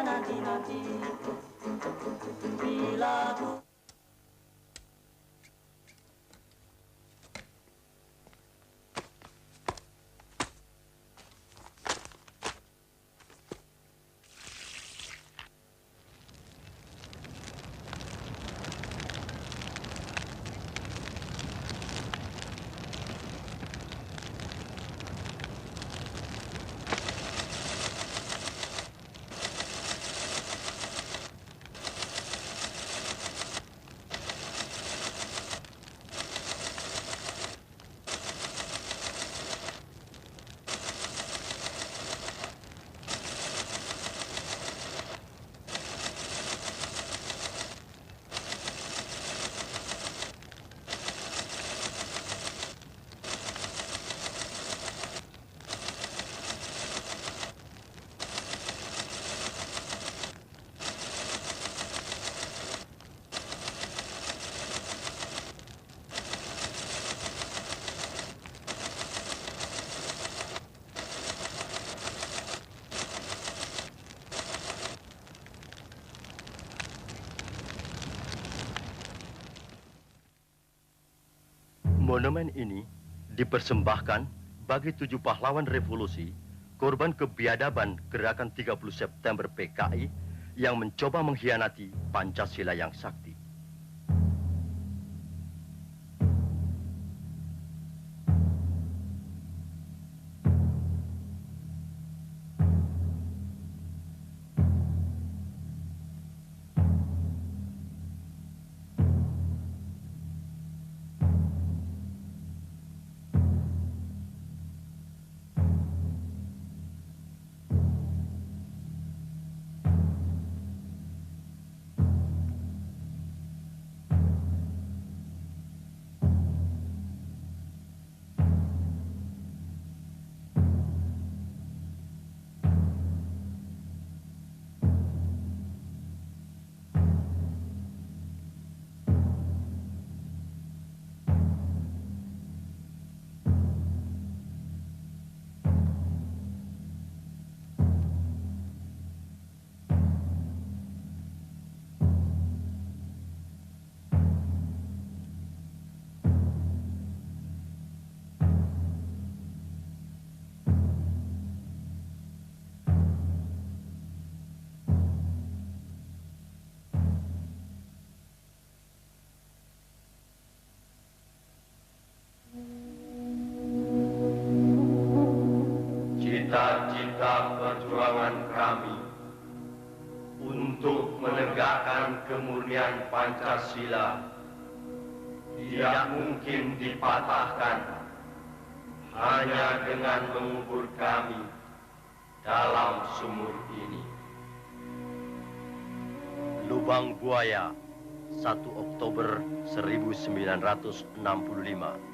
nanti bila ku Monumen ini dipersembahkan bagi 7 pahlawan revolusi, korban kebiadaban gerakan 30 September PKI yang mencoba mengkhianati Pancasila yang sakti. Cita-cita perjuangan kami untuk menegakkan kemurnian Pancasila tidak mungkin dipatahkan hanya dengan mengubur kami dalam sumur ini. Lubang Buaya, 1 Oktober 1965.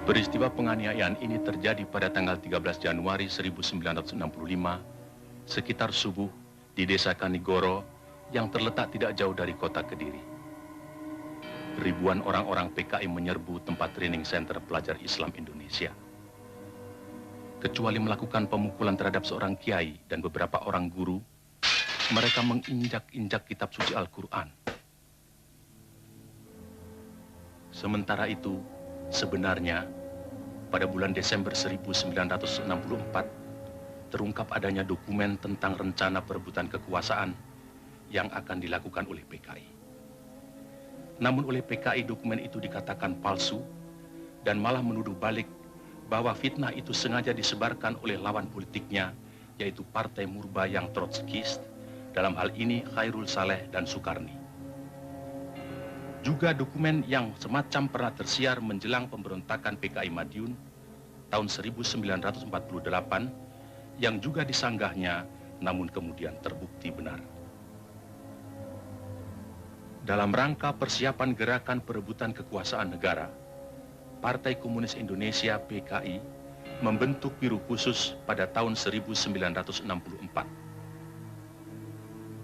Peristiwa penganiayaan ini terjadi pada tanggal 13 Januari 1965, sekitar subuh di Desa Kanigoro yang terletak tidak jauh dari kota Kediri. Ribuan orang-orang PKI menyerbu tempat training center pelajar Islam Indonesia. Kecuali melakukan pemukulan terhadap seorang kiai dan beberapa orang guru, mereka menginjak-injak kitab suci Al-Quran. Sementara itu, sebenarnya, pada bulan Desember 1964, terungkap adanya dokumen tentang rencana perebutan kekuasaan yang akan dilakukan oleh PKI. Namun oleh PKI dokumen itu dikatakan palsu dan malah menuduh balik bahwa fitnah itu sengaja disebarkan oleh lawan politiknya yaitu Partai Murba yang Trotskis, dalam hal ini Khairul Saleh dan Sukarni. Juga dokumen yang semacam pernah tersiar menjelang pemberontakan PKI Madiun tahun 1948 yang juga disanggahnya namun kemudian terbukti benar. Dalam rangka persiapan gerakan perebutan kekuasaan negara, Partai Komunis Indonesia PKI membentuk Biro Khusus pada tahun 1964.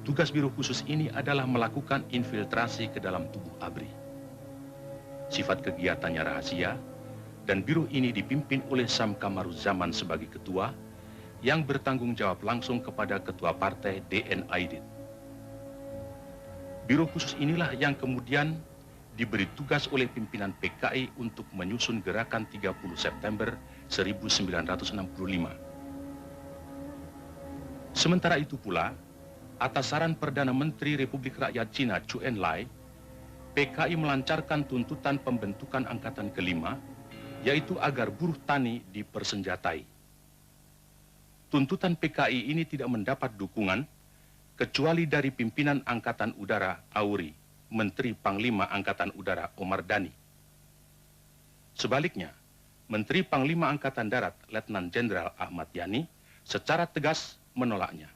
Tugas Biro Khusus ini adalah melakukan infiltrasi ke dalam tubuh ABRI. Sifat kegiatannya rahasia, dan biro ini dipimpin oleh Sam Kamaruzzaman sebagai ketua, yang bertanggung jawab langsung kepada ketua partai DN Aidit. Biro Khusus inilah yang kemudian diberi tugas oleh pimpinan PKI untuk menyusun gerakan 30 September 1965. Sementara itu pula, atas saran Perdana Menteri Republik Rakyat Cina Zhou Enlai, PKI melancarkan tuntutan pembentukan Angkatan Kelima, yaitu agar buruh tani dipersenjatai. Tuntutan PKI ini tidak mendapat dukungan kecuali dari pimpinan Angkatan Udara Auri, Menteri Panglima Angkatan Udara Omar Dhani. Sebaliknya, Menteri Panglima Angkatan Darat Letnan Jenderal Ahmad Yani secara tegas menolaknya.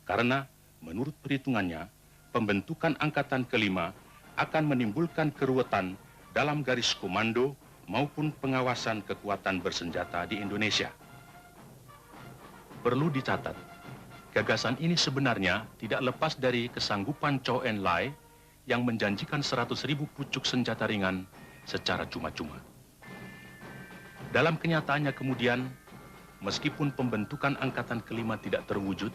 Karena menurut perhitungannya, pembentukan Angkatan Kelima akan menimbulkan keruwetan dalam garis komando maupun pengawasan kekuatan bersenjata di Indonesia. Perlu dicatat, gagasan ini sebenarnya tidak lepas dari kesanggupan Zhou Enlai yang menjanjikan 100.000 pucuk senjata ringan secara cuma-cuma. Dalam kenyataannya kemudian, meskipun pembentukan Angkatan Kelima tidak terwujud,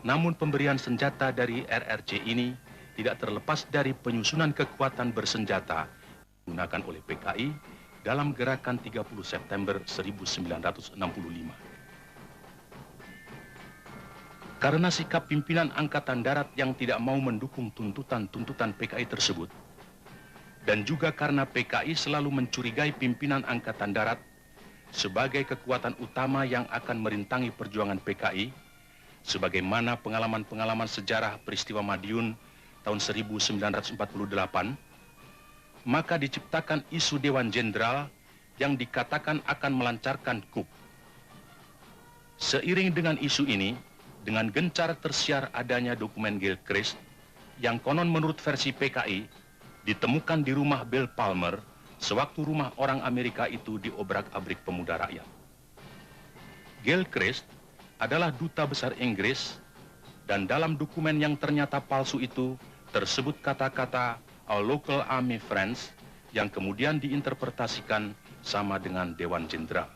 namun pemberian senjata dari RRC ini tidak terlepas dari penyusunan kekuatan bersenjata digunakan oleh PKI dalam gerakan 30 September 1965. Karena sikap pimpinan Angkatan Darat yang tidak mau mendukung tuntutan-tuntutan PKI tersebut, dan juga karena PKI selalu mencurigai pimpinan Angkatan Darat sebagai kekuatan utama yang akan merintangi perjuangan PKI, sebagaimana pengalaman-pengalaman sejarah peristiwa Madiun tahun 1948, maka diciptakan isu Dewan Jenderal yang dikatakan akan melancarkan coup. Seiring dengan isu ini, dengan gencar tersiar adanya dokumen Gilchrist yang konon menurut versi PKI ditemukan di rumah Bill Palmer sewaktu rumah orang Amerika itu diobrak-abrik pemuda rakyat. Gilchrist adalah duta besar Inggris, dan dalam dokumen yang ternyata palsu itu tersebut kata-kata "Our local army friends" yang kemudian diinterpretasikan sama dengan Dewan Jenderal.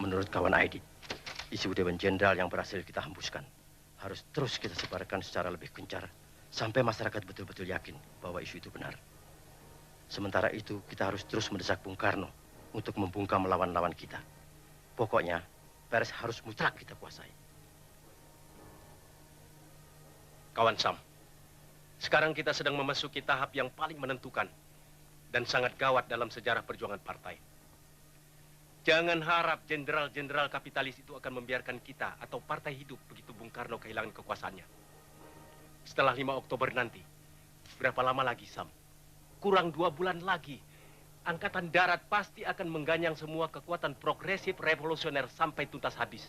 Menurut kawan Aidit, isu Dewan Jenderal yang berhasil kita hembuskan harus terus kita sebarkan secara lebih gencar sampai masyarakat betul-betul yakin bahwa isu itu benar. Sementara itu, kita harus terus mendesak Bung Karno untuk membungkam lawan-lawan kita. Pokoknya, pers harus mutlak kita kuasai. Kawan Sam, sekarang kita sedang memasuki tahap yang paling menentukan dan sangat gawat dalam sejarah perjuangan partai. Jangan harap jenderal-jenderal kapitalis itu akan membiarkan kita atau partai hidup begitu Bung Karno kehilangan kekuasaannya. Setelah 5 Oktober nanti, berapa lama lagi, Sam? Kurang 2 bulan lagi, Angkatan Darat pasti akan mengganyang semua kekuatan progresif revolusioner sampai tuntas habis.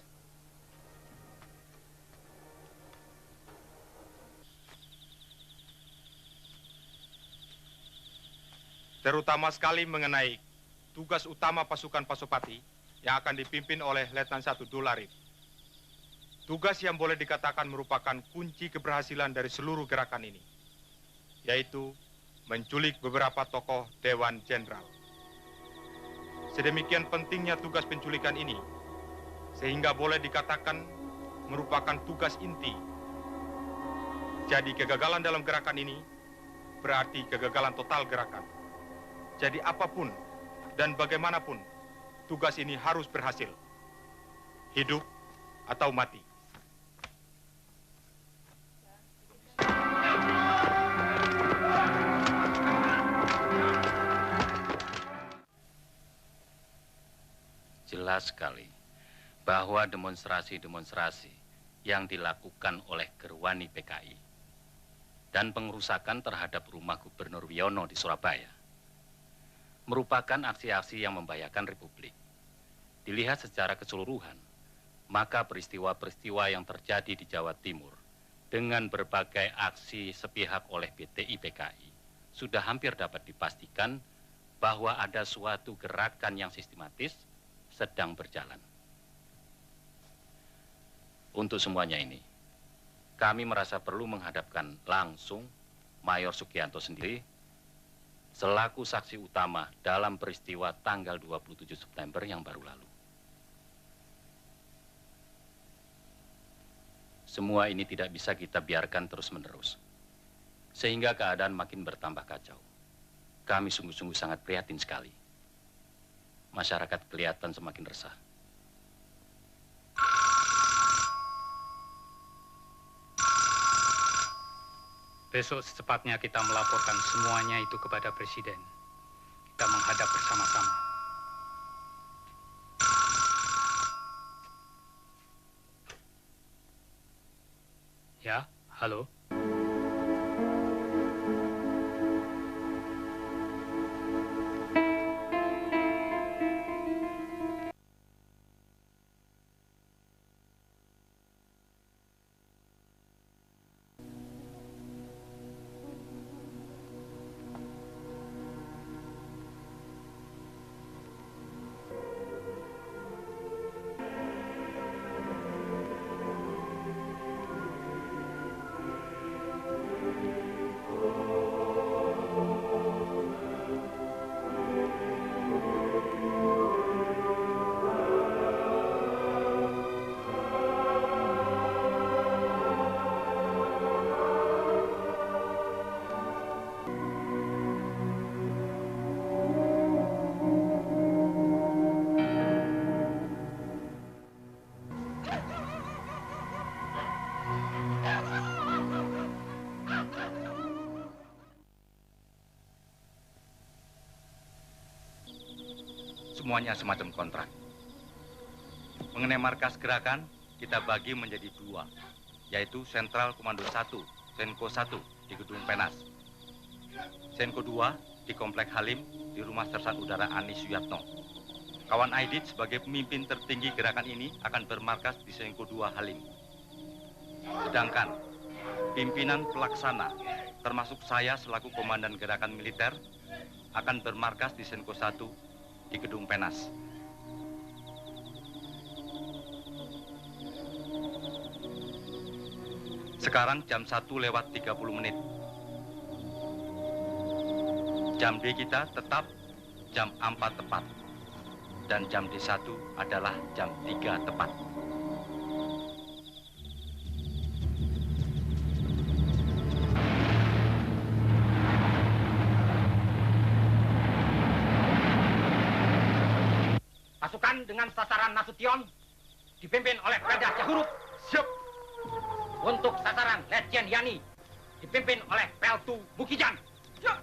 Terutama sekali mengenai tugas utama pasukan Pasopati yang akan dipimpin oleh Letnan 1 Dularit. Tugas yang boleh dikatakan merupakan kunci keberhasilan dari seluruh gerakan ini, yaitu menculik beberapa tokoh Dewan Jenderal. Sedemikian pentingnya tugas penculikan ini, sehingga boleh dikatakan merupakan tugas inti. Jadi kegagalan dalam gerakan ini berarti kegagalan total gerakan. Jadi apapun dan bagaimanapun, tugas ini harus berhasil. Hidup atau mati. jelas sekali bahwa demonstrasi-demonstrasi yang dilakukan oleh Gerwani PKI dan pengerusakan terhadap rumah Gubernur Wiono di Surabaya merupakan aksi-aksi yang membahayakan Republik. Dilihat secara keseluruhan, maka peristiwa-peristiwa yang terjadi di Jawa Timur dengan berbagai aksi sepihak oleh BTI PKI sudah hampir dapat dipastikan bahwa ada suatu gerakan yang sistematis sedang berjalan. Untuk semuanya ini, kami merasa perlu menghadapkan langsung Mayor Sugianto sendiri selaku saksi utama dalam peristiwa tanggal 27 September yang baru lalu. Semua ini tidak bisa kita biarkan terus-menerus, sehingga keadaan makin bertambah kacau. Kami sungguh-sungguh sangat prihatin sekali. Masyarakat kelihatan semakin resah. Besok secepatnya kita melaporkan semuanya itu kepada Presiden. Kita menghadap bersama-sama. Ya, halo. Semuanya semacam kontrak. Mengenai markas gerakan, kita bagi menjadi dua, yaitu Sentral Komando 1, Senko 1 di Gedung Penas. Senko 2 di Komplek Halim di Rumah Sersat Udara Ani Suyatno. Kawan Aidit sebagai pemimpin tertinggi gerakan ini akan bermarkas di Senko 2 Halim. Sedangkan pimpinan pelaksana, termasuk saya selaku komandan gerakan militer, akan bermarkas di Senko 1 di Gedung Penas. Sekarang jam 1:30. Jam D kita tetap jam 4 tepat. Dan jam D1 adalah jam 3 tepat. Pasukan dengan sasaran Nasution dipimpin oleh Pelda Cahuruk. Siap. Untuk sasaran Letjen Yani dipimpin oleh Peltu Mukijan. Siap.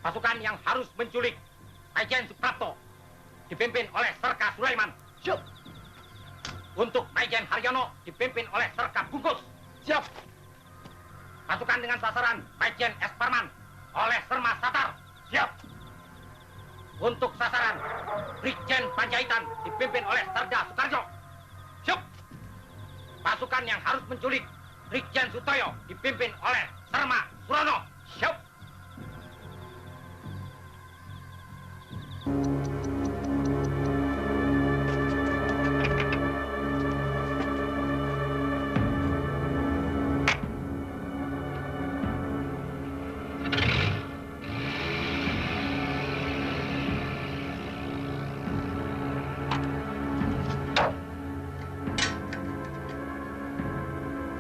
Pasukan yang harus menculik Maijen Suprapto dipimpin oleh Serka Sulaiman. Siap. Untuk Maijen Haryono dipimpin oleh Serka Bungkus. Siap. Pasukan dengan sasaran Maijen S. Parman oleh Serma Satar. Siap. Untuk sasaran Brigjen Panjaitan dipimpin oleh Serda Soekarjo. Siap. Pasukan yang harus menculik Brigjen Sutoyo dipimpin oleh Serma Surono. Siap.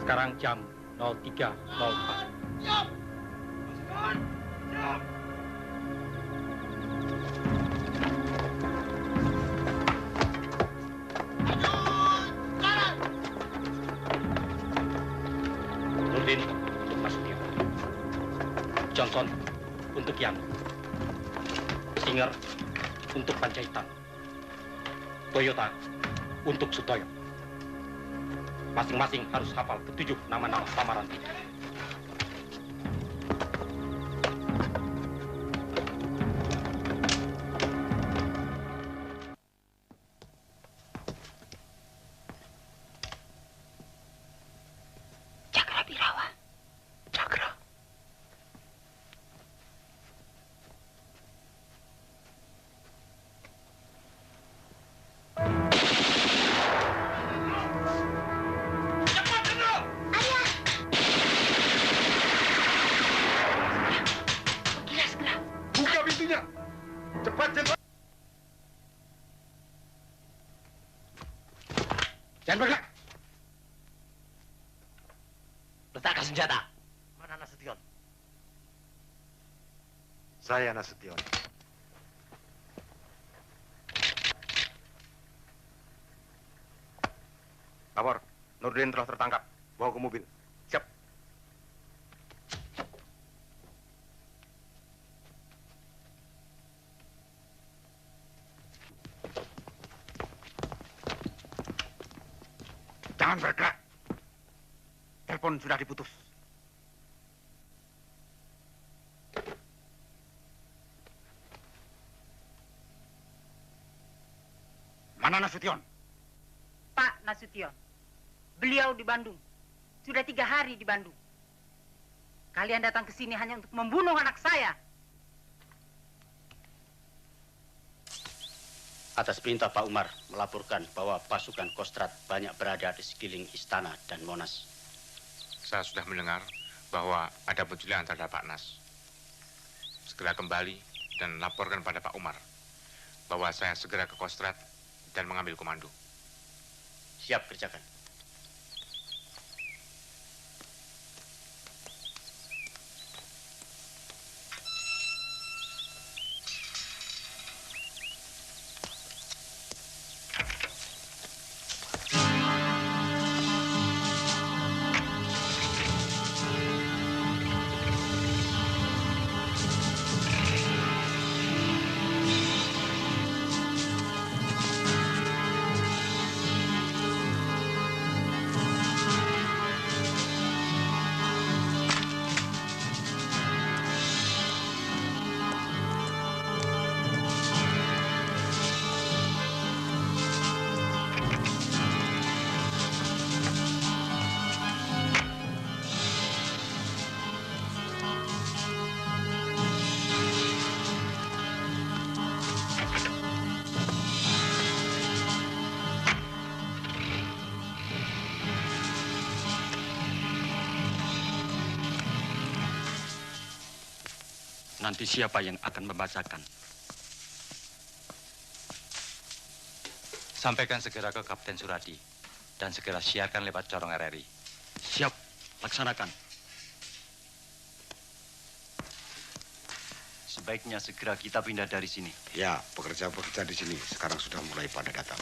Sekarang jam 03.04. Siap. Pasukan. Siap. Nurdin untuk Pasukia. Johnson untuk Yan. Singer untuk Panjaitan. Toyota untuk Sutoyo. Masing-masing harus hafal ke-7 nama-nama samaran itu. Jangan bergerak. Letakkan senjata. Mana Nasution? Saya Nasution. Lapor, Nurdin telah tertangkap. Bawa ke mobil. Siap. Jangan bergerak. Telepon sudah diputus. Mana Nasution? Pak Nasution, beliau di Bandung. Sudah 3 hari di Bandung. Kalian datang ke sini hanya untuk membunuh anak saya. Atas perintah Pak Umar melaporkan bahwa pasukan Kostrad banyak berada di sekeliling istana dan Monas. Saya sudah mendengar bahwa ada penculikan terhadap Pak Nas. Segera kembali dan laporkan pada Pak Umar bahwa saya segera ke Kostrad dan mengambil komando. Siap, kerjakan. Nanti siapa yang akan membacakan? Sampaikan segera ke Kapten Suradi dan segera siarkan lewat corong RRI. Siap, laksanakan. Sebaiknya segera kita pindah dari sini. Ya, pekerja-pekerja di sini sekarang sudah mulai pada datang.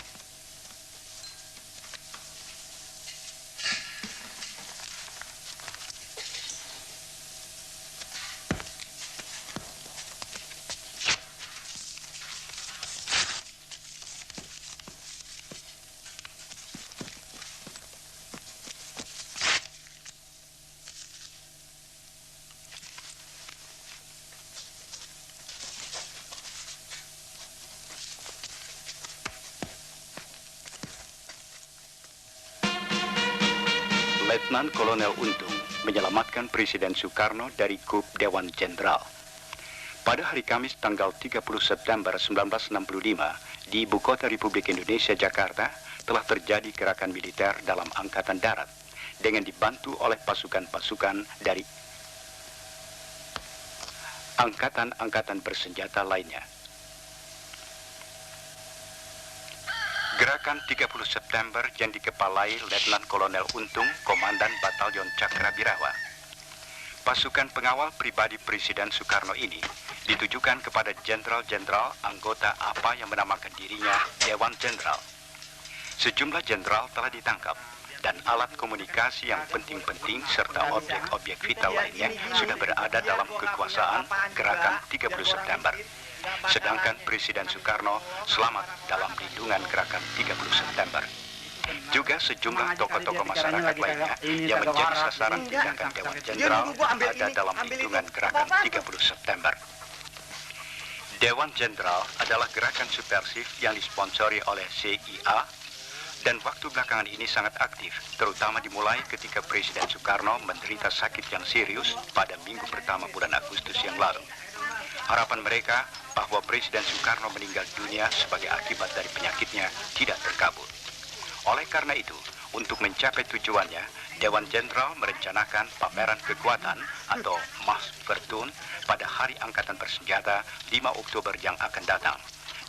Letnan Kolonel Untung menyelamatkan Presiden Soekarno dari coup Dewan Jenderal. Pada hari Kamis tanggal 30 September 1965 di Ibu Kota Republik Indonesia, Jakarta, telah terjadi gerakan militer dalam Angkatan Darat dengan dibantu oleh pasukan-pasukan dari angkatan-angkatan bersenjata lainnya. Gerakan 30 September yang dikepalai Letnan Kolonel Untung, Komandan Batalion Cakrabirawa. Pasukan pengawal pribadi Presiden Soekarno ini ditujukan kepada jenderal-jenderal anggota apa yang menamakan dirinya Dewan Jenderal. Sejumlah jenderal telah ditangkap dan alat komunikasi yang penting-penting serta objek-objek vital lainnya sudah berada dalam kekuasaan Gerakan 30 September. sedangkan Presiden Soekarno selamat dalam lindungan gerakan 30 September. Juga sejumlah tokoh-tokoh masyarakat lainnya yang menjadi sasaran tindakan Dewan Jenderal ada dalam lindungan gerakan 30 September. Dewan Jenderal adalah gerakan subversif yang disponsori oleh CIA dan waktu belakangan ini sangat aktif, terutama dimulai ketika Presiden Soekarno menderita sakit yang serius pada minggu pertama bulan Agustus yang lalu. Harapan mereka bahwa Presiden Soekarno meninggal dunia sebagai akibat dari penyakitnya tidak terkabul. Oleh karena itu, untuk mencapai tujuannya, Dewan Jenderal merencanakan pameran kekuatan atau Marsvertoon pada Hari Angkatan Bersenjata 5 Oktober yang akan datang,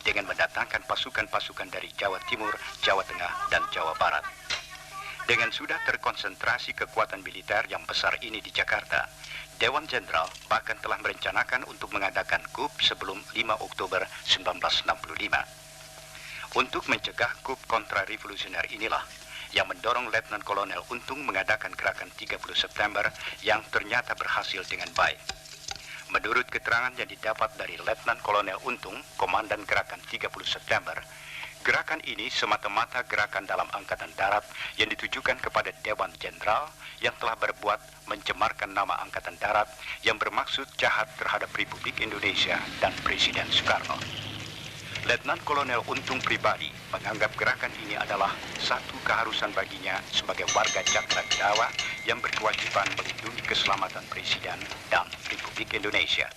dengan mendatangkan pasukan-pasukan dari Jawa Timur, Jawa Tengah, dan Jawa Barat. Dengan sudah terkonsentrasi kekuatan militer yang besar ini di Jakarta, Dewan Jenderal bahkan telah merencanakan untuk mengadakan coup sebelum 5 Oktober 1965. Untuk mencegah coup kontra-revolusioner inilah yang mendorong Letnan Kolonel Untung mengadakan gerakan 30 September yang ternyata berhasil dengan baik. Menurut keterangan yang didapat dari Letnan Kolonel Untung, Komandan Gerakan 30 September, gerakan ini semata-mata gerakan dalam Angkatan Darat yang ditujukan kepada Dewan Jenderal yang telah berbuat mencemarkan nama Angkatan Darat yang bermaksud jahat terhadap Republik Indonesia dan Presiden Soekarno. Letnan Kolonel Untung pribadi menganggap gerakan ini adalah satu keharusan baginya sebagai warga Cakrabirawa yang berkewajiban melindungi keselamatan Presiden dan Republik Indonesia.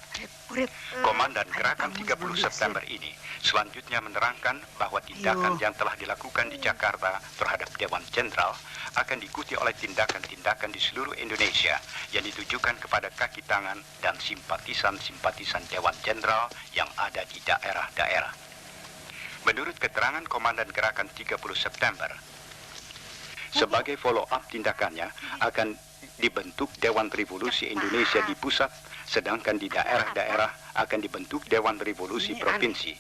Komandan Gerakan 30 September ini selanjutnya menerangkan bahwa tindakan yang telah dilakukan di Jakarta terhadap Dewan Jenderal akan diikuti oleh tindakan-tindakan di seluruh Indonesia yang ditujukan kepada kaki tangan dan simpatisan-simpatisan Dewan Jenderal yang ada di daerah-daerah. Menurut keterangan Komandan Gerakan 30 September, sebagai follow-up tindakannya akan dibentuk Dewan Revolusi Indonesia di pusat, sedangkan di daerah-daerah akan dibentuk Dewan Revolusi Provinsi,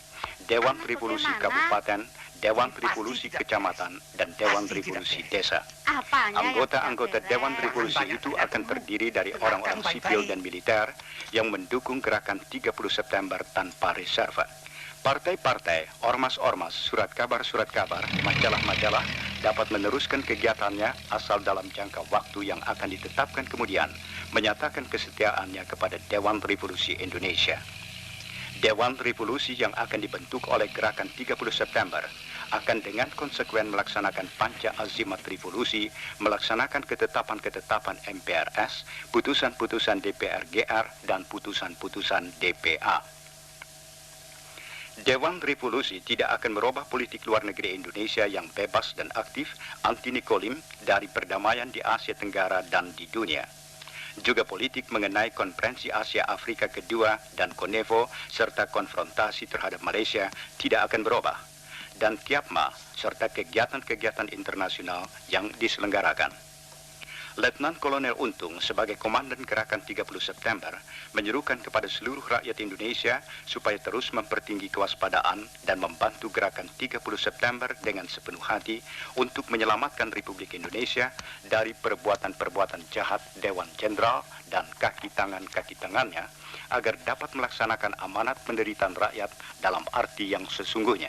Dewan Revolusi Kabupaten, Dewan Revolusi Kecamatan, dan Dewan Revolusi Desa. Anggota-anggota Dewan Revolusi itu akan terdiri dari orang-orang sipil dan militer yang mendukung Gerakan 30 September tanpa reserve. Partai-partai, ormas-ormas, surat kabar, majalah-majalah dapat meneruskan kegiatannya asal dalam jangka waktu yang akan ditetapkan kemudian menyatakan kesetiaannya kepada Dewan Revolusi Indonesia. Dewan Revolusi yang akan dibentuk oleh Gerakan 30 September akan dengan konsekuen melaksanakan panca azimat revolusi, melaksanakan ketetapan-ketetapan MPRS, putusan-putusan DPR GR, dan putusan-putusan DPA. Dewan Revolusi tidak akan merubah politik luar negeri Indonesia yang bebas dan aktif anti-Nikolim dari perdamaian di Asia Tenggara dan di dunia. Juga politik mengenai Konferensi Asia Afrika kedua dan Konevo serta konfrontasi terhadap Malaysia tidak akan berubah. Dan Kiapma serta kegiatan-kegiatan internasional yang diselenggarakan. Letnan Kolonel Untung sebagai Komandan Gerakan 30 September menyerukan kepada seluruh rakyat Indonesia supaya terus mempertinggi kewaspadaan dan membantu Gerakan 30 September dengan sepenuh hati untuk menyelamatkan Republik Indonesia dari perbuatan-perbuatan jahat Dewan Jenderal dan kaki tangannya agar dapat melaksanakan amanat penderitaan rakyat dalam arti yang sesungguhnya.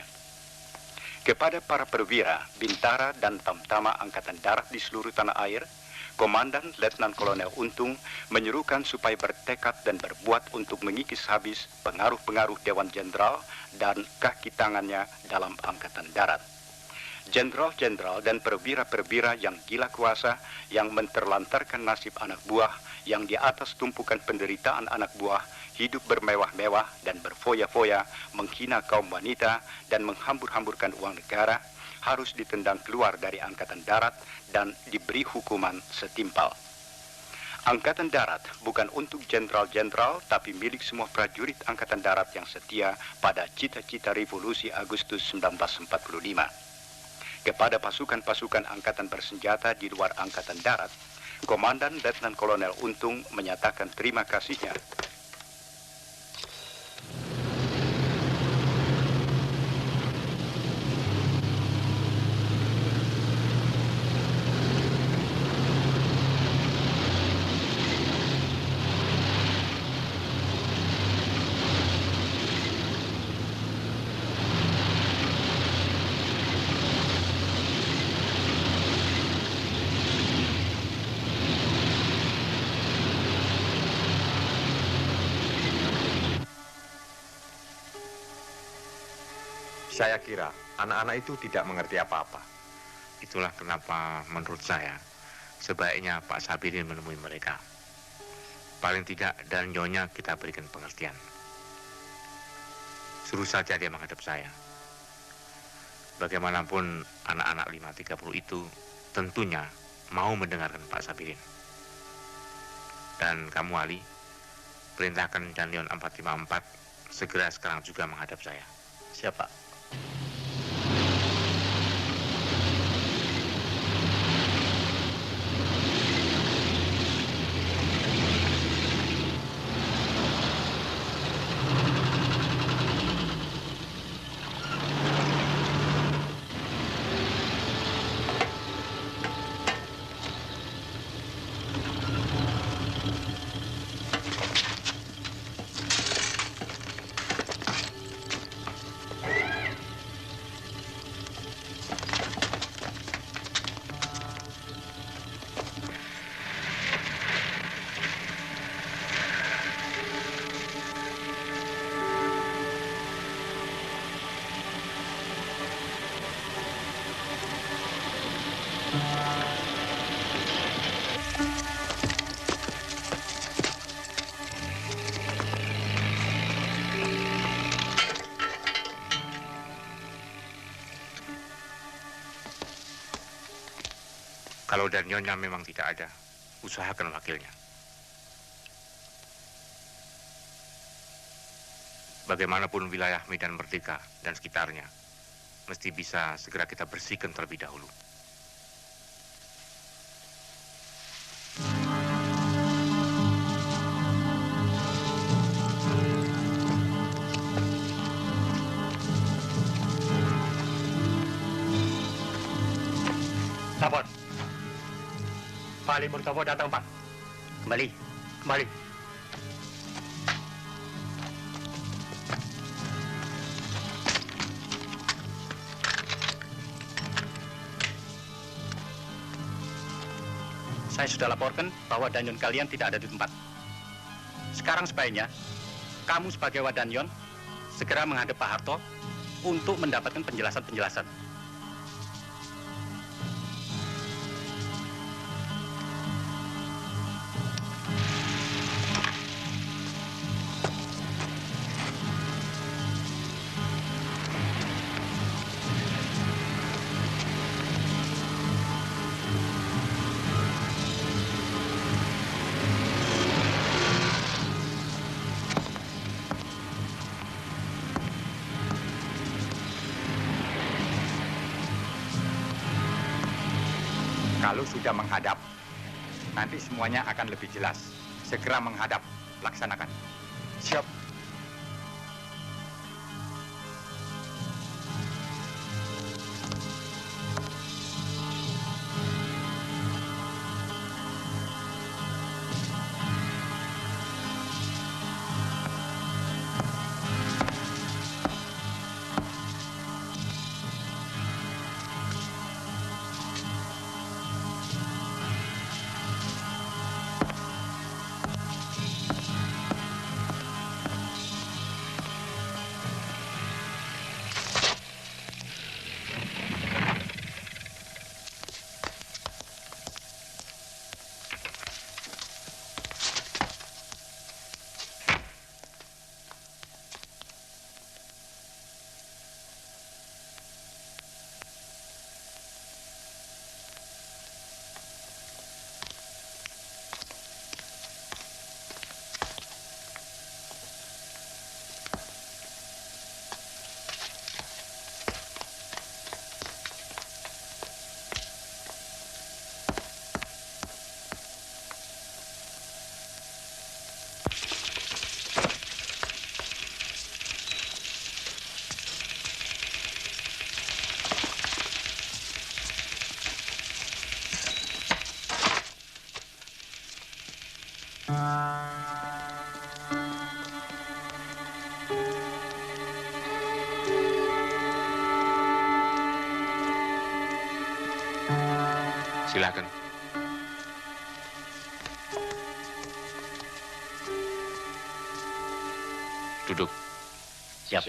Kepada para perwira, bintara, dan tamtama Angkatan Darat di seluruh tanah air, Komandan Letnan Kolonel Untung menyerukan supaya bertekad dan berbuat untuk mengikis habis pengaruh-pengaruh Dewan Jenderal dan kaki tangannya dalam Angkatan Darat. Jenderal-jenderal dan perwira-perwira yang gila kuasa yang menterlantarkan nasib anak buah yang di atas tumpukan penderitaan anak buah hidup bermewah-mewah dan berfoya-foya, menghina kaum wanita dan menghambur-hamburkan uang negara, harus ditendang keluar dari Angkatan Darat dan diberi hukuman setimpal. Angkatan Darat bukan untuk jenderal-jenderal, tapi milik semua prajurit Angkatan Darat yang setia pada cita-cita revolusi Agustus 1945. Kepada pasukan-pasukan angkatan bersenjata di luar Angkatan Darat, Komandan Letnan Kolonel Untung menyatakan terima kasihnya Saya kira anak-anak itu tidak mengerti apa-apa. Itulah kenapa menurut saya sebaiknya Pak Sabirin menemui mereka. Paling tidak dan Nyonya kita berikan pengertian. Suruh saja dia menghadap saya. Bagaimanapun anak-anak 530 itu tentunya mau mendengarkan Pak Sabirin. Dan kamu Ali, perintahkan Danlion 454 segera sekarang juga menghadap saya. Siapa? Kalau dan Nyonya memang tidak ada, usahakan wakilnya. Bagaimanapun wilayah Medan Merdeka dan sekitarnya, mesti bisa segera kita bersihkan terlebih dahulu. Lapor. Pak Ali Murtomo datang, Pak. Kembali. Kembali. Saya sudah laporkan bahwa Danyon kalian tidak ada di tempat. Sekarang sebaiknya kamu sebagai Wadanyon segera menghadap Pak Harto untuk mendapatkan penjelasan-penjelasan. Kalau sudah menghadap, nanti semuanya akan lebih jelas. Segera menghadap, laksanakan. Siap. Silakan. Duduk. Siap.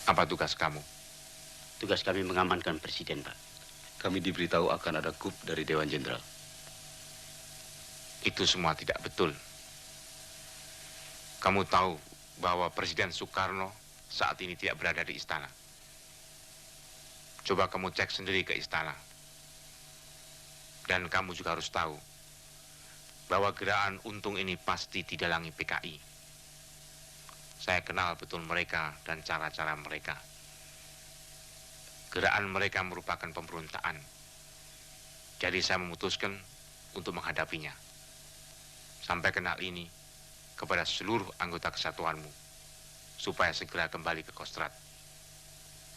Apa tugas kamu? Tugas kami mengamankan Presiden, Pak. Kami diberitahu akan ada coup dari Dewan Jenderal. Itu semua tidak betul. Kamu tahu bahwa Presiden Soekarno saat ini tidak berada di istana. Coba kamu cek sendiri ke istana. Dan kamu juga harus tahu bahwa gerakan Untung ini pasti didalangi PKI. Saya kenal betul mereka dan cara-cara mereka. Gerakan mereka merupakan pemberontakan. Jadi saya memutuskan untuk menghadapinya. Sampaikan hal ini kepada seluruh anggota kesatuanmu, supaya segera kembali ke Kostrad.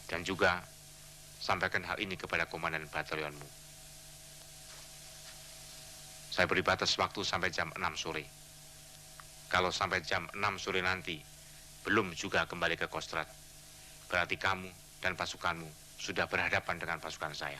Dan juga sampaikan hal ini kepada komandan batalionmu. Saya beri batas waktu sampai jam 6 sore. Kalau sampai jam 6 sore nanti belum juga kembali ke Kostrad, berarti kamu dan pasukanmu sudah berhadapan dengan pasukan saya.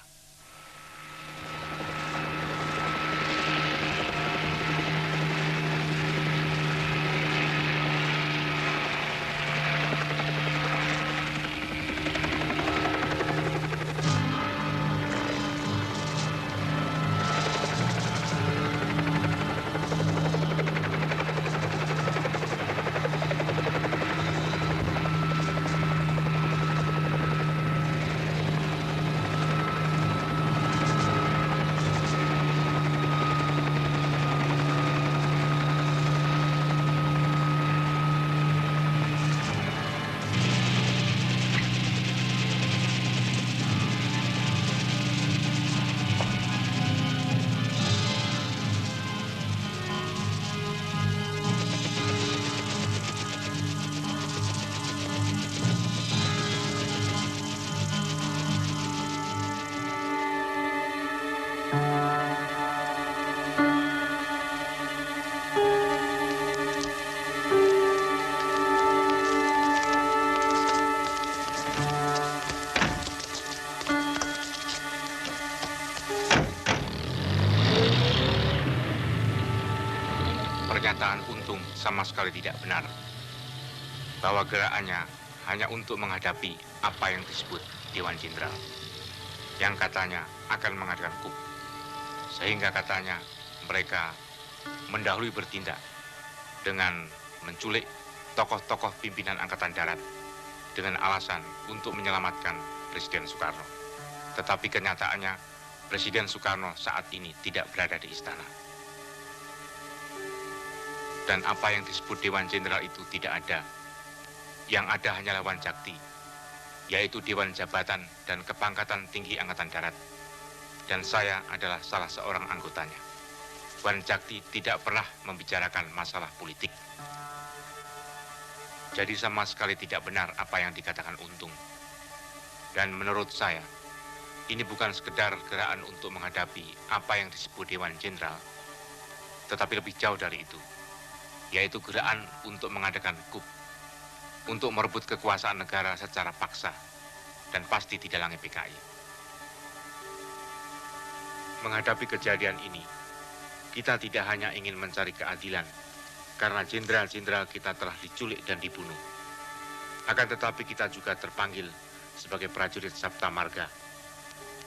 Pernyataan Untung sama sekali tidak benar. Bahwa gerakannya hanya untuk menghadapi apa yang disebut Dewan Jenderal. Yang katanya akan mengadakan coup. Sehingga katanya mereka mendahului bertindak dengan menculik tokoh-tokoh pimpinan Angkatan Darat dengan alasan untuk menyelamatkan Presiden Soekarno. Tetapi kenyataannya Presiden Soekarno saat ini tidak berada di istana. Dan apa yang disebut Dewan Jenderal itu tidak ada. Yang ada hanyalah Wanjakti, yaitu Dewan Jabatan dan Kepangkatan Tinggi Angkatan Darat. Dan saya adalah salah seorang anggotanya. Wanjakti tidak pernah membicarakan masalah politik. Jadi sama sekali tidak benar apa yang dikatakan Untung. Dan menurut saya, ini bukan sekedar gerakan untuk menghadapi apa yang disebut Dewan Jenderal, tetapi lebih jauh dari itu, yaitu gerakan untuk mengadakan coup, untuk merebut kekuasaan negara secara paksa, dan pasti didalangi PKI. Menghadapi kejadian ini, kita tidak hanya ingin mencari keadilan, karena jenderal-jenderal kita telah diculik dan dibunuh. Akan tetapi kita juga terpanggil sebagai prajurit Sabta Marga,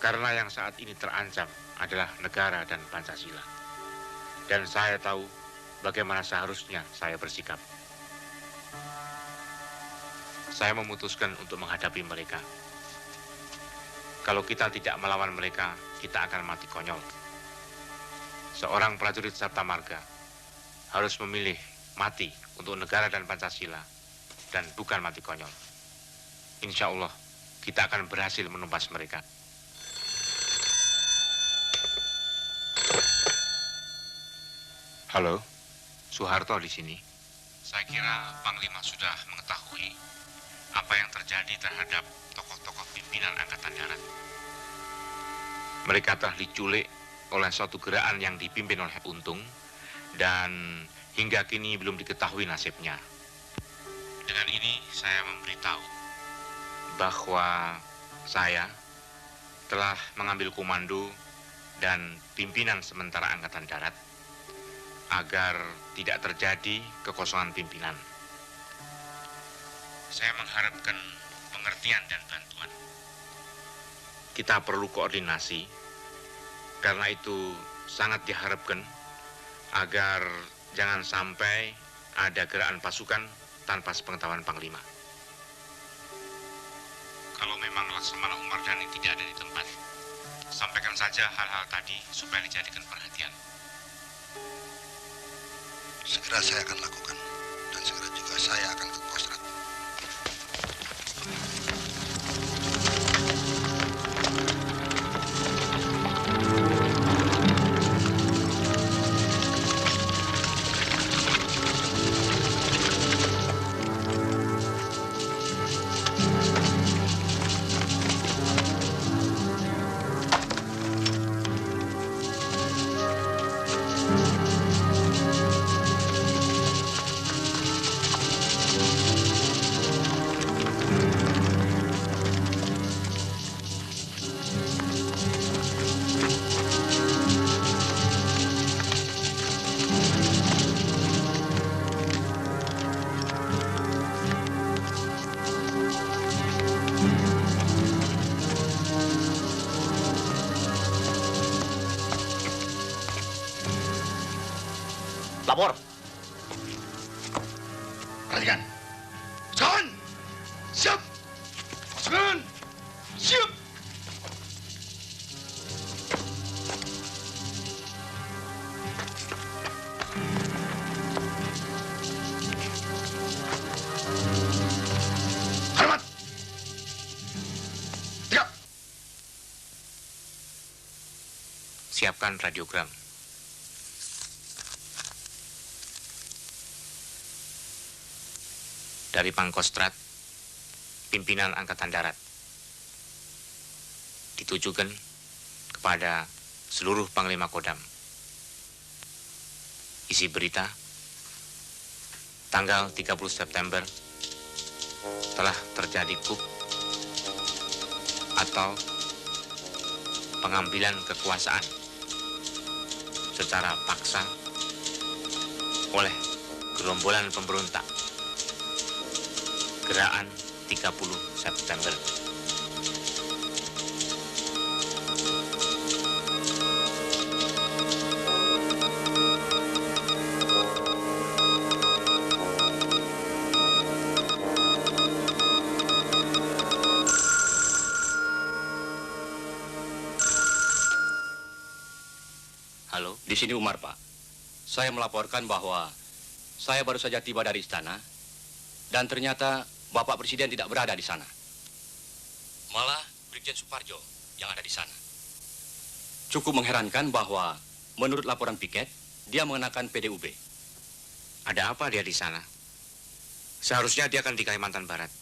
karena yang saat ini terancam adalah negara dan Pancasila. Dan saya tahu bagaimana seharusnya saya bersikap. Saya memutuskan untuk menghadapi mereka. Kalau kita tidak melawan mereka, kita akan mati konyol. Seorang prajurit Sabta Marga harus memilih mati untuk negara dan Pancasila, dan bukan mati konyol. Insya Allah, kita akan berhasil menumpas mereka. Halo? Soeharto di sini. Saya kira Panglima sudah mengetahui apa yang terjadi terhadap tokoh-tokoh pimpinan Angkatan Darat. Mereka telah diculik oleh suatu gerakan yang dipimpin oleh Untung dan hingga kini belum diketahui nasibnya. Dengan ini saya memberitahu bahwa saya telah mengambil komando dan pimpinan sementara Angkatan Darat agar tidak terjadi kekosongan pimpinan. Saya mengharapkan pengertian dan bantuan. Kita perlu koordinasi, karena itu sangat diharapkan agar jangan sampai ada gerakan pasukan tanpa sepengetahuan Panglima. Kalau memang Laksamana Umardani tidak ada di tempat, sampaikan saja hal-hal tadi supaya dijadikan perhatian. Segera saya akan lakukan, dan segera juga saya akan ke Kostrad. Lapor. Perhatikan. Pasukan! Siap! Pasukan! Siap! Hormat! Tegak! Siapkan radiogram. Dari Pangkostrat, pimpinan Angkatan Darat. Ditujukan kepada seluruh Panglima Kodam. Isi berita, tanggal 30 September telah terjadi coup atau pengambilan kekuasaan secara paksa oleh gerombolan pemberontak. Gerakan 30 September. Halo, di sini Umar, Pak. Saya melaporkan bahwa saya baru saja tiba dari istana dan ternyata Bapak Presiden tidak berada di sana. Malah Brigjen Suparjo yang ada di sana. Cukup mengherankan bahwa menurut laporan piket, dia mengenakan PDUB. Ada apa dia di sana? Seharusnya dia akan di Kalimantan Barat.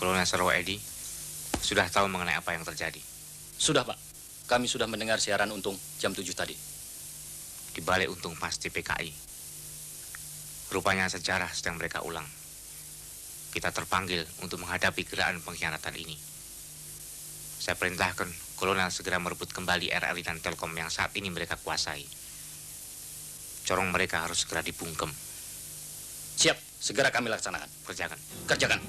Kolonel Sarwo Edi sudah tahu mengenai apa yang terjadi. Sudah, Pak. Kami sudah mendengar siaran Untung jam 7 tadi. Di balik Untung pasti PKI. Rupanya sejarah sedang mereka ulang. Kita terpanggil untuk menghadapi gerakan pengkhianatan ini. Saya perintahkan Kolonel segera merebut kembali RRI dan Telkom yang saat ini mereka kuasai. Corong mereka harus segera dibungkem. Siap, segera kami laksanakan. Kerjakan. Kerjakan.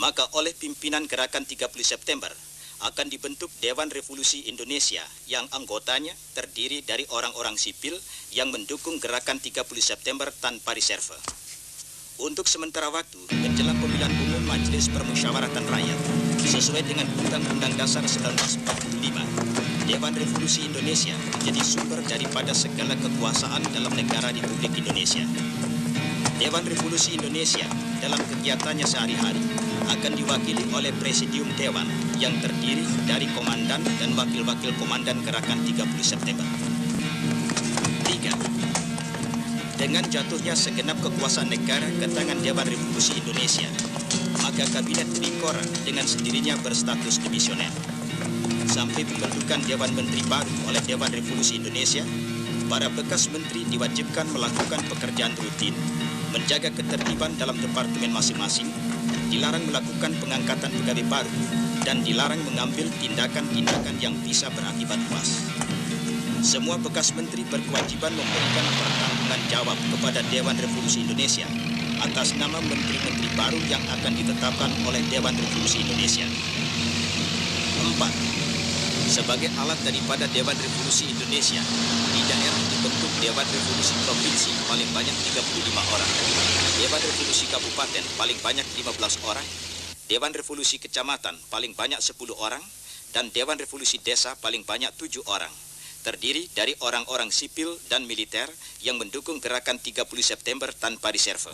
Maka oleh pimpinan gerakan 30 September akan dibentuk Dewan Revolusi Indonesia yang anggotanya terdiri dari orang-orang sipil yang mendukung gerakan 30 September tanpa reserve. Untuk sementara waktu, menjelang pemilihan umum Majelis Permusyawaratan Rakyat, sesuai dengan Undang-Undang Dasar 1945, Dewan Revolusi Indonesia menjadi sumber daripada segala kekuasaan dalam negara Republik Indonesia. Dewan Revolusi Indonesia dalam kegiatannya sehari-hari akan diwakili oleh Presidium Dewan yang terdiri dari komandan dan wakil-wakil komandan gerakan 30 September. 3. Dengan jatuhnya segenap kekuasaan negara ke tangan Dewan Revolusi Indonesia, maka Kabinet Bikora dengan sendirinya berstatus dimisioner. Sampai pembentukan Dewan Menteri baru oleh Dewan Revolusi Indonesia, para bekas menteri diwajibkan melakukan pekerjaan rutin, menjaga ketertiban dalam departemen masing-masing, dilarang melakukan pengangkatan pegawai baru, dan dilarang mengambil tindakan-tindakan yang bisa berakibat luas. Semua bekas menteri berkewajiban memberikan pertanggungan jawab kepada Dewan Revolusi Indonesia atas nama menteri-menteri baru yang akan ditetapkan oleh Dewan Revolusi Indonesia. 4. Sebagai alat daripada Dewan Revolusi Indonesia, di daerah dibentuk Dewan Revolusi Provinsi paling banyak 35 orang, Dewan Revolusi Kabupaten paling banyak 15 orang, Dewan Revolusi Kecamatan paling banyak 10 orang, dan Dewan Revolusi Desa paling banyak 7 orang. Terdiri dari orang-orang sipil dan militer yang mendukung gerakan 30 September tanpa reserve.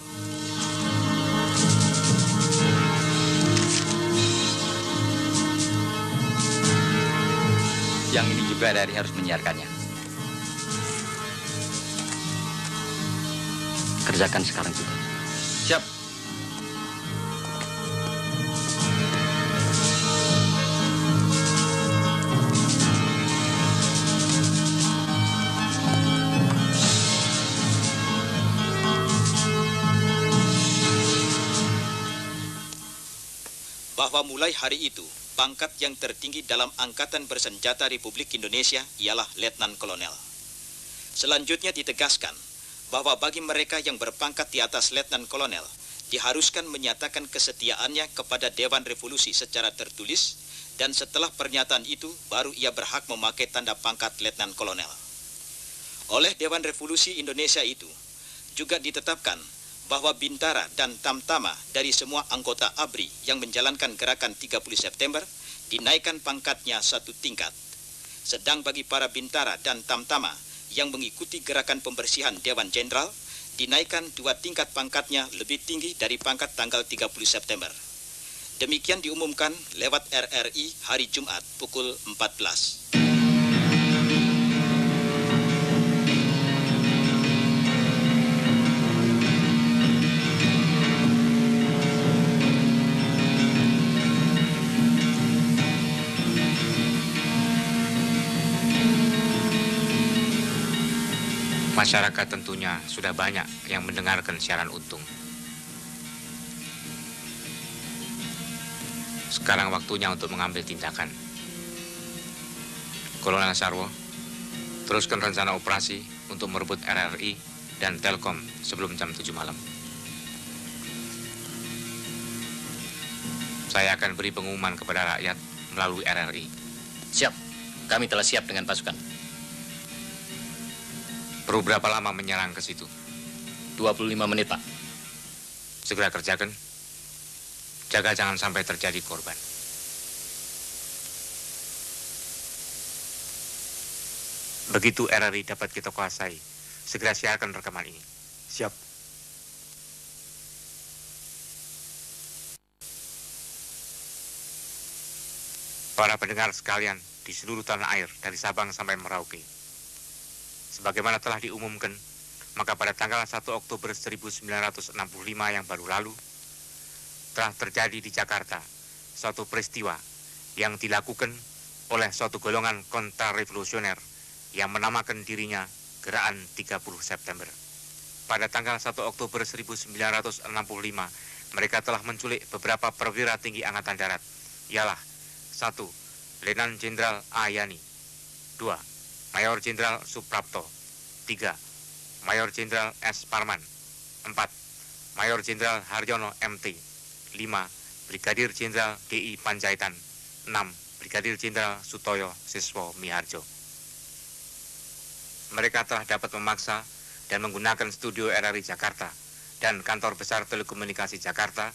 Yang ini juga dari harus menyiarkannya. Kerjakan sekarang juga. Siap. Bahwa mulai hari itu, pangkat yang tertinggi dalam Angkatan Bersenjata Republik Indonesia ialah Letnan Kolonel. Selanjutnya ditegaskan bahwa bagi mereka yang berpangkat di atas Letnan Kolonel, diharuskan menyatakan kesetiaannya kepada Dewan Revolusi secara tertulis, dan setelah pernyataan itu baru ia berhak memakai tanda pangkat Letnan Kolonel. Oleh Dewan Revolusi Indonesia itu, juga ditetapkan bahwa Bintara dan Tamtama dari semua anggota ABRI yang menjalankan gerakan 30 September dinaikkan pangkatnya 1 tingkat. Sedang bagi para Bintara dan Tamtama yang mengikuti gerakan pembersihan Dewan Jenderal dinaikkan 2 tingkat pangkatnya lebih tinggi dari pangkat tanggal 30 September. Demikian diumumkan lewat RRI hari Jumat pukul 14. Masyarakat tentunya sudah banyak yang mendengarkan siaran Untung. Sekarang waktunya untuk mengambil tindakan. Kolonel Sarwo, teruskan rencana operasi untuk merebut RRI dan Telkom sebelum jam 7 malam. Saya akan beri pengumuman kepada rakyat melalui RRI. Siap, kami telah siap dengan pasukan. Perlu berapa lama menyerang ke situ? 25 menit, Pak. Segera kerjakan. Jaga jangan sampai terjadi korban. Begitu RRI dapat kita kuasai, segera siarkan rekaman ini. Siap. Para pendengar sekalian di seluruh tanah air dari Sabang sampai Merauke. Sebagaimana telah diumumkan, maka pada tanggal 1 Oktober 1965 yang baru lalu, telah terjadi di Jakarta suatu peristiwa yang dilakukan oleh suatu golongan kontrarevolusioner yang menamakan dirinya Gerakan 30 September. Pada tanggal 1 Oktober 1965, mereka telah menculik beberapa perwira tinggi Angkatan Darat, ialah 1. Letnan Jenderal A. Yani, 2. Mayor Jenderal Suprapto, 3. Mayor Jenderal S. Parman, 4. Mayor Jenderal Haryono MT, 5. Brigadir Jenderal D.I. Panjaitan, 6. Brigadir Jenderal Sutoyo Siswo Miharjo. Mereka telah dapat memaksa dan menggunakan studio RRI Jakarta dan kantor besar telekomunikasi Jakarta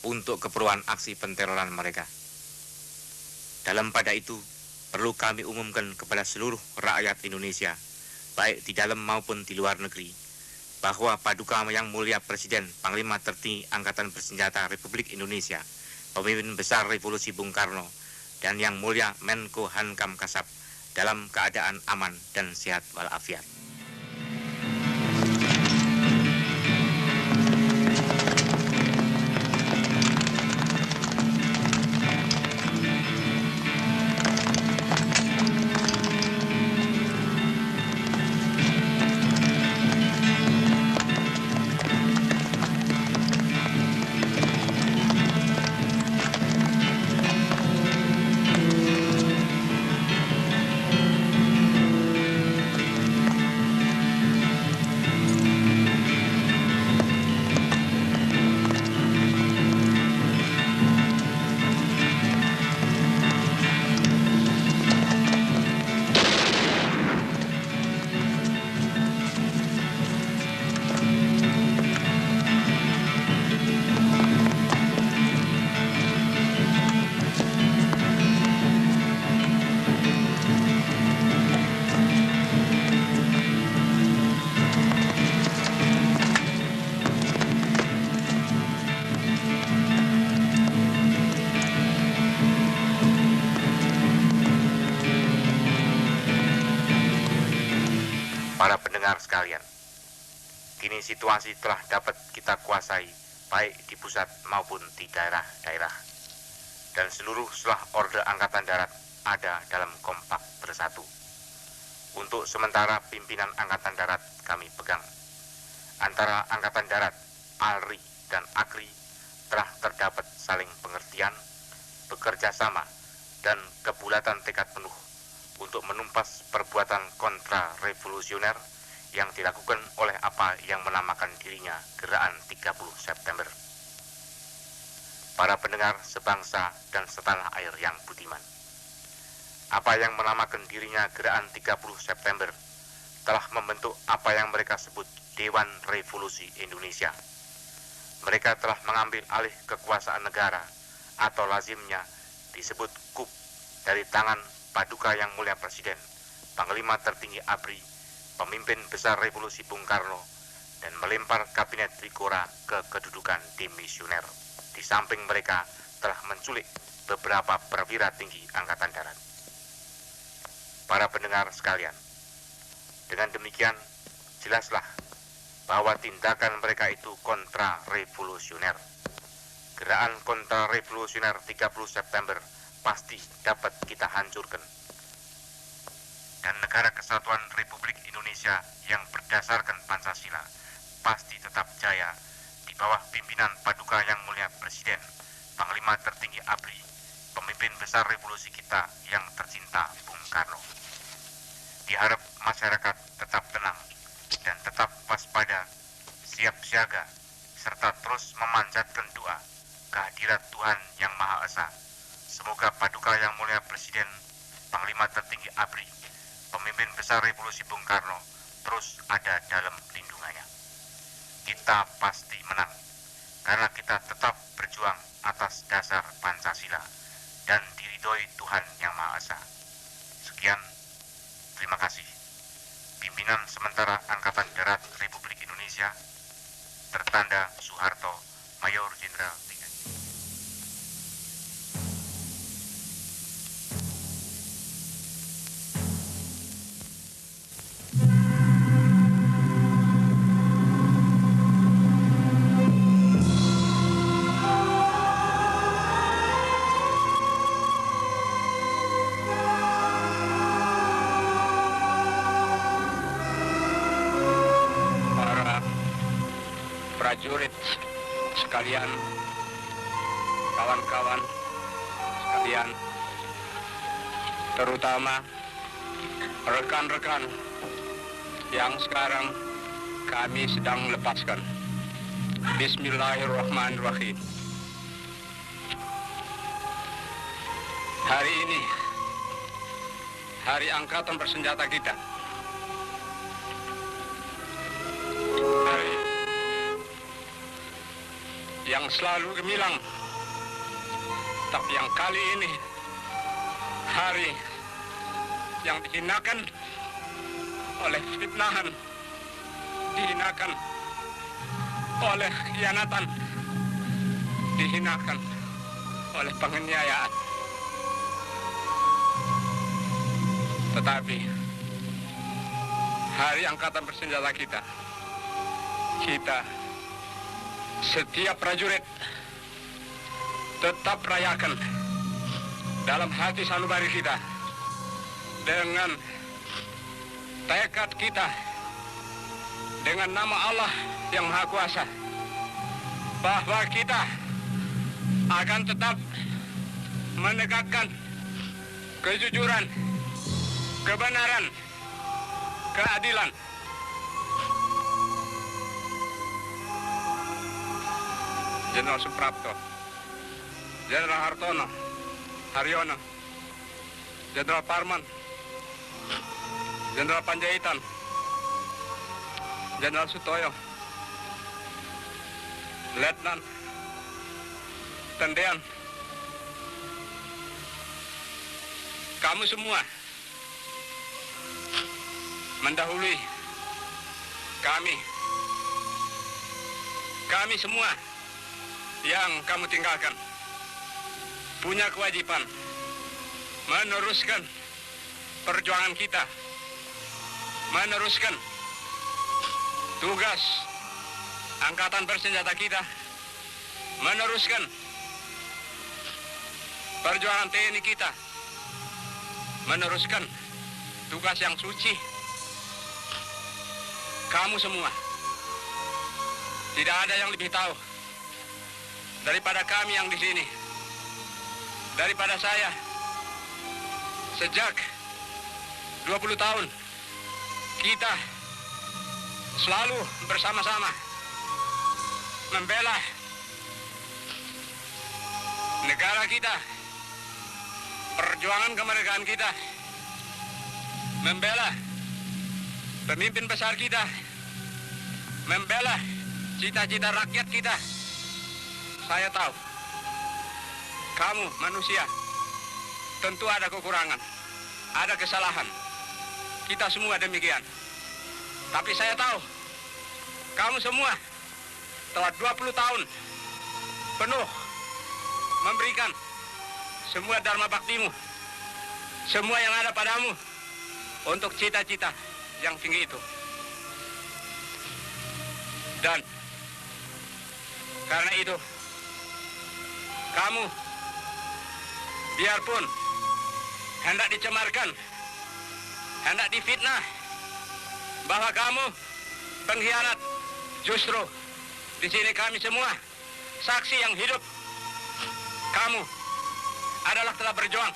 untuk keperluan aksi penteroran mereka. Dalam pada itu, perlu kami umumkan kepada seluruh rakyat Indonesia, baik di dalam maupun di luar negeri, bahwa Paduka Yang Mulia Presiden Panglima Tertinggi Angkatan Bersenjata Republik Indonesia, Pemimpin Besar Revolusi Bung Karno, dan Yang Mulia Menko Hankam Kasab dalam keadaan aman dan sehat walafiat. Para pendengar sekalian, kini situasi telah dapat kita kuasai baik di pusat maupun di daerah-daerah. Dan seluruh selah Orde Angkatan Darat ada dalam kompak bersatu. Untuk sementara pimpinan Angkatan Darat kami pegang. Antara Angkatan Darat, ALRI, dan AKRI telah terdapat saling pengertian, bekerja sama, dan kebulatan tekad penuh untuk menumpas perbuatan kontra-revolusioner yang dilakukan oleh apa yang menamakan dirinya Gerakan 30 September. Para pendengar sebangsa dan setanah air yang budiman, apa yang menamakan dirinya Gerakan 30 September telah membentuk apa yang mereka sebut Dewan Revolusi Indonesia. Mereka telah mengambil alih kekuasaan negara atau lazimnya disebut KUP dari tangan Paduka Yang Mulia Presiden, Panglima Tertinggi ABRI, Pemimpin Besar Revolusi Bung Karno, dan melempar kabinet Trikora ke kedudukan demisioner. Di samping mereka telah menculik beberapa perwira tinggi Angkatan Darat. Para pendengar sekalian, dengan demikian jelaslah bahwa tindakan mereka itu kontra-revolusioner. Gerakan kontra-revolusioner 30 September pasti dapat kita hancurkan. Dan negara kesatuan Republik Indonesia yang berdasarkan Pancasila pasti tetap jaya di bawah pimpinan Paduka Yang Mulia Presiden, Panglima Tertinggi ABRI, Pemimpin Besar Revolusi kita yang tercinta Bung Karno. Diharap masyarakat tetap tenang dan tetap waspada, siap siaga, serta terus memanjatkan doa kehadirat Tuhan Yang Maha Esa. Semoga Paduka Yang Mulia Presiden, Panglima Tertinggi ABRI, Pemimpin Besar Revolusi Bung Karno terus ada dalam lindungannya. Kita pasti menang, karena kita tetap berjuang atas dasar Pancasila dan diridhoi Tuhan Yang Maha Esa. Sekian, terima kasih. Pimpinan sementara Angkatan Darat Republik Indonesia, tertanda Soeharto, Mayor Jenderal 3. Prajurit sekalian, kawan-kawan sekalian, terutama rekan-rekan yang sekarang kami sedang lepaskan. Bismillahirrahmanirrahim. Hari ini, hari angkatan bersenjata kita. Hari yang selalu gemilang. Tapi yang kali ini, hari yang dihinakan oleh fitnahan, dihinakan oleh khianatan, dihinakan oleh penganiayaan. Tetapi hari angkatan bersenjata kita, setiap prajurit tetap rayakan dalam hati sanubari kita dengan tekad kita, dengan nama Allah yang Maha Kuasa, bahwa kita akan tetap menegakkan kejujuran, kebenaran, keadilan. Jenderal Suprapto, Jenderal Hartono, Haryono, Jenderal Parman, Jenderal Panjaitan, Jenderal Sutoyo, Letnan Tendean, kamu semua mendahului kami. Kami semua yang kamu tinggalkan punya kewajiban meneruskan perjuangan kita, meneruskan tugas angkatan bersenjata kita, meneruskan perjuangan TNI kita, meneruskan tugas yang suci. Kamu semua, tidak ada yang lebih tahu daripada kami yang di sini, daripada saya. Sejak 20 tahun kita selalu bersama-sama membela negara kita, perjuangan kemerdekaan kita, membela pemimpin besar kita, membela cita-cita rakyat kita. Saya tahu kamu manusia tentu ada kekurangan, ada kesalahan. Kita semua demikian. Tapi saya tahu kamu semua telah 20 tahun penuh memberikan semua dharma baktimu, semua yang ada padamu untuk cita-cita yang tinggi itu. Dan karena itu, kamu biarpun hendak dicemarkan, hendak difitnah bahwa kamu pengkhianat, justru di sini kami semua saksi yang hidup. Kamu adalah telah berjuang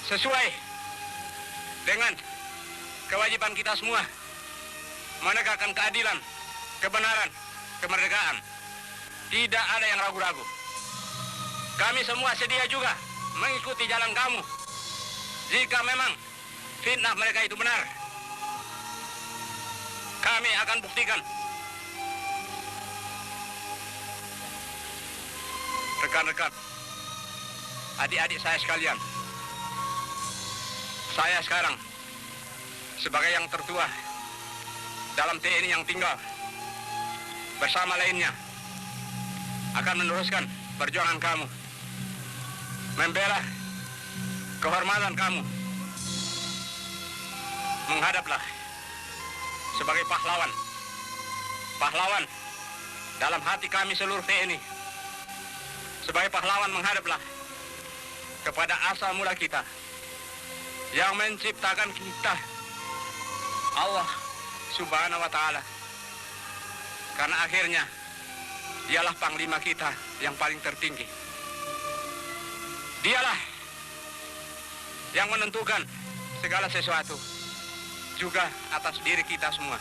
sesuai dengan kewajiban kita semua menegakkan keadilan, kebenaran, kemerdekaan. Tidak ada yang ragu-ragu. Kami semua sedia juga mengikuti jalan kamu. Jika memang fitnah mereka itu benar, kami akan buktikan. Rekan-rekan, adik-adik saya sekalian, saya sekarang sebagai yang tertua dalam TNI yang tinggal bersama lainnya akan meneruskan perjuangan kamu, membela kehormatan kamu. Menghadaplah sebagai pahlawan, pahlawan dalam hati kami seluruh TNI. Sebagai pahlawan menghadaplah kepada asal mula kita yang menciptakan kita, Allah Subhanahu wa Ta'ala. Karena akhirnya dialah panglima kita yang paling tertinggi. Dialah yang menentukan segala sesuatu, juga atas diri kita semua.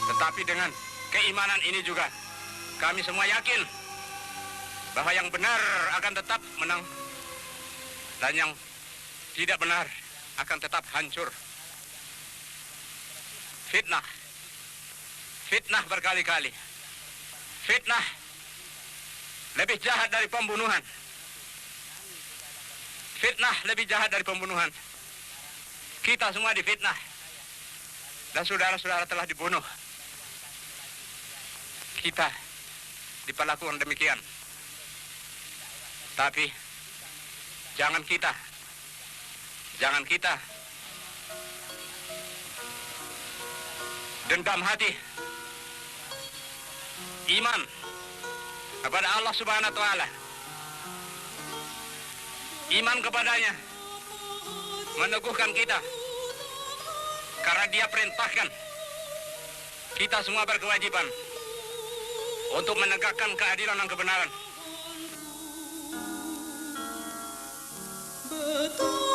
Tetapi dengan keimanan ini juga kami semua yakin bahwa yang benar akan tetap menang Dan yang tidak benar akan tetap hancur. Fitnah. Fitnah berkali-kali. Fitnah lebih jahat dari pembunuhan. Fitnah lebih jahat dari pembunuhan. Kita semua difitnah. Dan saudara-saudara telah dibunuh. Kita diperlakukan demikian. Tapi jangan kita dendam hati. Iman kepada Allah Subhanahu wa taala. Iman kepadanya meneguhkan kita. Karena dia perintahkan kita semua berkewajiban untuk menegakkan keadilan dan kebenaran. Betul.